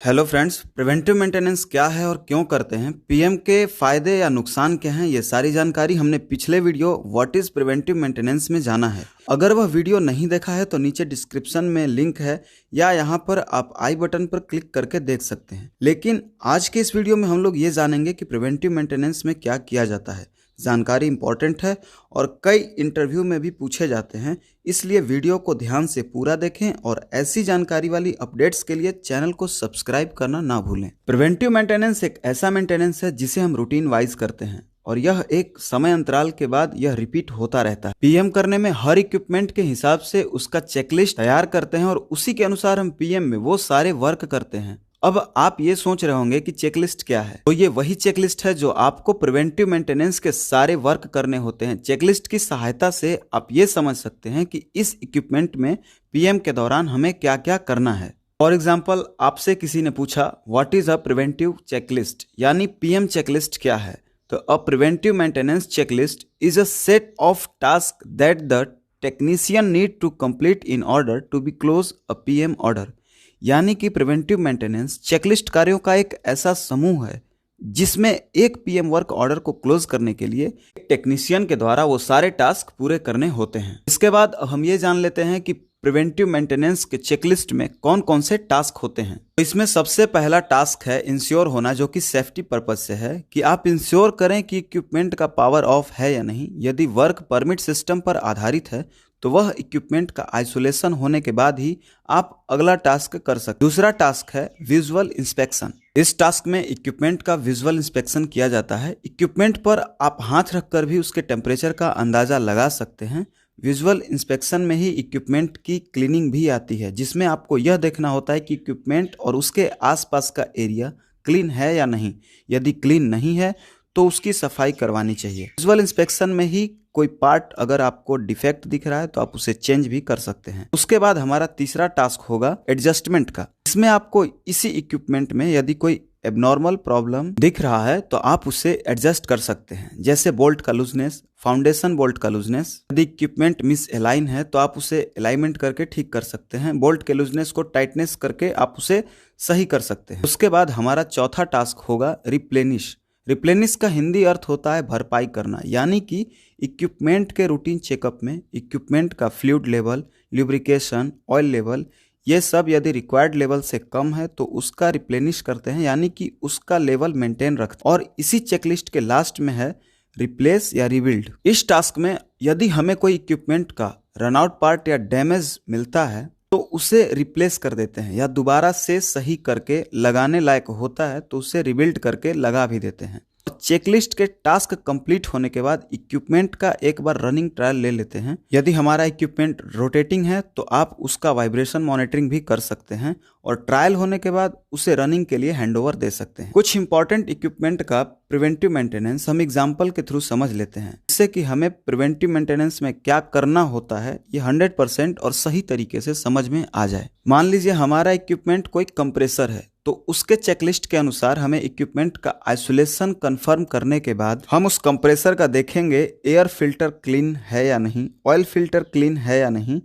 Hello friends, preventive maintenance क्या है और क्यों करते हैं, पीएम के फायदे या नुकसान क्या हैं, ये सारी जानकारी हमने पिछले video what is preventive maintenance में जाना है। अगर वह वीडियो नहीं देखा है तो नीचे डिस्क्रिप्शन में लिंक है या यहाँ पर आप आई बटन पर क्लिक करके देख सकते हैं। लेकिन आज के इस वीडियो में हम लोग ये जानेंगे कि प्रिवेंटिव मेंटेनेंस में क्या किया जाता है। जानकारी इंपॉर्टेंट है और कई इंटरव्यू में भी पूछे जाते हैं, इसलिए वीडियो को ध्यान से पूरा देखें और ऐसी जानकारी वाली अपडेट्स के लिए चैनल को सब्सक्राइब करना ना भूलें। प्रिवेंटिव मेंटेनेंस एक ऐसा मेंटेनेंस है जिसे हम रूटीन वाइज करते हैं और यह एक समय अंतराल के बाद यह रिपीट होता रहता है। पीएम करने में हर इक्विपमेंट के हिसाब से उसका चेकलिस्ट तैयार करते हैं और उसी के अनुसार हम पीएम में वो सारे वर्क करते हैं। अब आप ये सोच रहे होंगे कि चेकलिस्ट क्या है, तो ये वही चेकलिस्ट है जो आपको प्रिवेंटिव मेंटेनेंस के सारे वर्क करने होते हैं। चेकलिस्ट की सहायता से आप ये समझ सकते हैं कि इस इक्विपमेंट में पीएम के दौरान हमें क्या क्या करना है। फॉर एग्जाम्पल, आपसे किसी ने पूछा what is a preventive checklist, यानी पीएम चेकलिस्ट क्या है। तो a preventive maintenance checklist is a set of task that the technician need to complete in order to be close a PM order. यानी कि प्रिवेंटिव मेंटेनेंस चेकलिस्ट कार्यों का एक ऐसा समूह है जिसमें एक पीएम वर्क ऑर्डर को क्लोज करने के लिए एक टेक्नीशियन के द्वारा वो सारे टास्क पूरे करने होते हैं। इसके बाद हम ये जान लेते हैं कि प्रिवेंटिव मेंटेनेंस के चेकलिस्ट में कौन कौन से टास्क होते हैं। तो इसमें सबसे पहला टास्क है इंश्योर होना, जो कि सेफ्टी पर्पज से है कि आप इंश्योर करें कि इक्विपमेंट का पावर ऑफ है या नहीं। यदि वर्क परमिट सिस्टम पर आधारित है तो वह इक्विपमेंट का आइसोलेशन होने के बाद ही आप अगला टास्क कर सकते। दूसरा टास्क है विजुअल इंस्पेक्शन। इस टास्क में इक्विपमेंट का विजुअल इंस्पेक्शन किया जाता है। इक्विपमेंट पर आप हाथ रखकर भी उसके टेम्परेचर का अंदाजा लगा सकते हैं। विजुअल इंस्पेक्शन में ही इक्विपमेंट की क्लीनिंग भी आती है, जिसमें आपको यह देखना होता है कि इक्विपमेंट और उसके आसपास का एरिया क्लीन है या नहीं। यदि क्लीन नहीं है तो उसकी सफाई करवानी चाहिए। विजुअल इंस्पेक्शन में ही कोई पार्ट अगर आपको डिफेक्ट दिख रहा है तो आप उसे चेंज भी कर सकते हैं। उसके बाद हमारा तीसरा टास्क होगा एडजस्टमेंट का। इसमें आपको इसी इक्विपमेंट में यदि कोई एबनॉर्मल प्रॉब्लम दिख रहा है तो आप उसे एडजस्ट कर सकते हैं, जैसे बोल्ट का लूजनेस, फाउंडेशन बोल्ट का लूजनेस। यदि इक्विपमेंट मिस अलाइन है तो आप उसे अलाइनमेंट करके ठीक कर सकते हैं। बोल्ट के लूजनेस को टाइटनेस करके आप उसे सही कर सकते हैं। उसके बाद हमारा चौथा टास्क होगा रिप्लेनिश। रिप्लेनिश का हिंदी अर्थ होता है भरपाई करना, यानी कि इक्विपमेंट के रूटीन चेकअप में इक्विपमेंट का fluid level, lubrication, oil level, ये सब यदि रिक्वायर्ड लेवल से कम है तो उसका रिप्लेनिश करते हैं, यानी कि उसका लेवल मेंटेन रखते हैं। और इसी चेकलिस्ट के लास्ट में है रिप्लेस या रिबिल्ड। इस टास्क में यदि हमें कोई इक्विपमेंट का रनआउट पार्ट या डैमेज मिलता है तो उसे रिप्लेस कर देते हैं, या दोबारा से सही करके लगाने लायक होता है तो उसे रिबिल्ड करके लगा भी देते हैं। चेकलिस्ट के टास्क कंप्लीट होने के बाद इक्विपमेंट का एक बार रनिंग ट्रायल ले लेते हैं। यदि हमारा इक्विपमेंट रोटेटिंग है तो आप उसका वाइब्रेशन मॉनिटरिंग भी कर सकते हैं और ट्रायल होने के बाद उसे रनिंग के लिए हैंडओवर दे सकते हैं। कुछ इंपॉर्टेंट इक्विपमेंट का प्रिवेंटिव मेंटेनेंस हम एग्जाम्पल के थ्रू समझ लेते हैं, जिससे कि हमें प्रिवेंटिव मेंटेनेंस में क्या करना होता है ये 100% और सही तरीके से समझ में आ जाए। मान लीजिए हमारा इक्विपमेंट कोई कंप्रेसर है, तो उसके चेकलिस्ट के अनुसार हमें इक्विपमेंट का आइसोलेशन कंफर्म करने के बाद हम उस कंप्रेसर का देखेंगे एयर फिल्टर क्लीन है या नहीं, ऑयल फिल्टर क्लीन है या नहीं,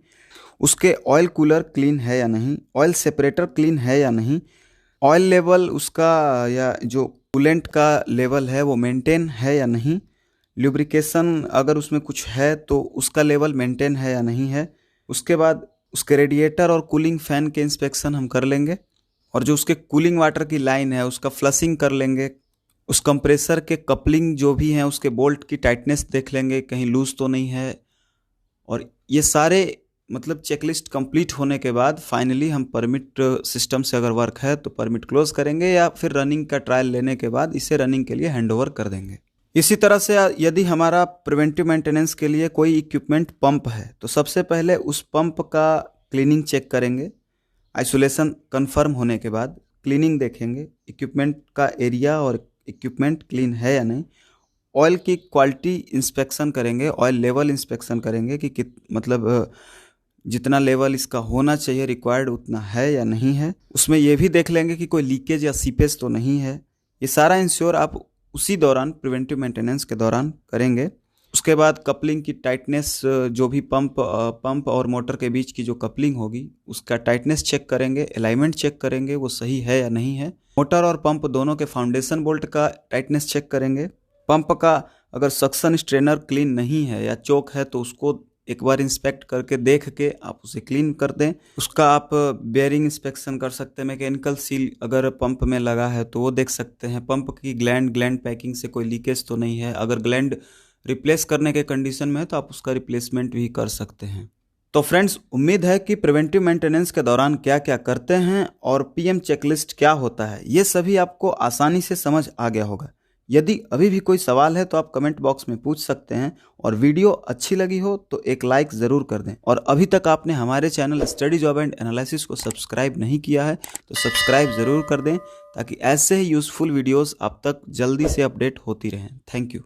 उसके ऑयल कूलर क्लीन है या नहीं, ऑयल सेपरेटर क्लीन है या नहीं, ऑयल लेवल उसका या जो कूलेंट का लेवल है वो मेंटेन है या नहीं, ल्यूब्रिकेशन अगर उसमें कुछ है तो उसका लेवल मेंटेन है या नहीं है। उसके बाद उसके रेडिएटर और कूलिंग फैन के इंस्पेक्शन हम कर लेंगे और जो उसके कूलिंग वाटर की लाइन है उसका फ्लशिंग कर लेंगे। उस कंप्रेसर के कपलिंग जो भी हैं उसके बोल्ट की टाइटनेस देख लेंगे, कहीं लूज तो नहीं है। और ये सारे मतलब चेकलिस्ट कंप्लीट होने के बाद फाइनली हम परमिट सिस्टम से अगर वर्क है तो परमिट क्लोज करेंगे या फिर रनिंग का ट्रायल लेने के बाद इसे रनिंग के लिए हैंडओवर कर देंगे। इसी तरह से यदि हमारा प्रिवेंटिव मेंटेनेंस के लिए कोई इक्विपमेंट पंप है तो सबसे पहले उस पंप का क्लीनिंग चेक करेंगे। आइसोलेशन कंफर्म होने के बाद क्लीनिंग देखेंगे, इक्विपमेंट का एरिया और इक्विपमेंट क्लीन है या नहीं। ऑयल की क्वालिटी इंस्पेक्शन करेंगे, ऑयल लेवल इंस्पेक्शन करेंगे कि मतलब जितना लेवल इसका होना चाहिए रिक्वायर्ड उतना है या नहीं है। उसमें ये भी देख लेंगे कि कोई लीकेज या सीपेज तो नहीं है। ये सारा इंश्योर आप उसी दौरान प्रिवेंटिव मेंटेनेंस के दौरान करेंगे। उसके बाद कपलिंग की टाइटनेस, जो भी पंप और मोटर के बीच की जो कपलिंग होगी उसका टाइटनेस चेक करेंगे, अलाइनमेंट चेक करेंगे वो सही है या नहीं है। मोटर और पंप दोनों के फाउंडेशन बोल्ट का टाइटनेस चेक करेंगे। पंप का अगर सक्शन स्ट्रेनर क्लीन नहीं है या चोक है तो उसको एक बार इंस्पेक्ट करके देख के आप उसे क्लीन कर दें। उसका आप बेयरिंग इंस्पेक्शन कर सकते हैं, मैकेनिकल सील अगर पंप में लगा है तो वो देख सकते हैं। पंप की ग्लैंड पैकिंग से कोई लीकेज तो नहीं है, अगर ग्लैंड रिप्लेस करने के कंडीशन में है तो आप उसका रिप्लेसमेंट भी कर सकते हैं। तो फ्रेंड्स, उम्मीद है कि प्रिवेंटिव मेंटेनेंस के दौरान क्या क्या करते हैं और पीएम चेकलिस्ट क्या होता है ये सभी आपको आसानी से समझ आ गया होगा। यदि अभी भी कोई सवाल है तो आप कमेंट बॉक्स में पूछ सकते हैं, और वीडियो अच्छी लगी हो तो एक लाइक ज़रूर कर दें। और अभी तक आपने हमारे channel study job and analysis को सब्सक्राइब नहीं किया है तो सब्सक्राइब ज़रूर कर दें, ताकि ऐसे ही यूज़फुल वीडियोस आप तक जल्दी से अपडेट होती रहें। Thank you.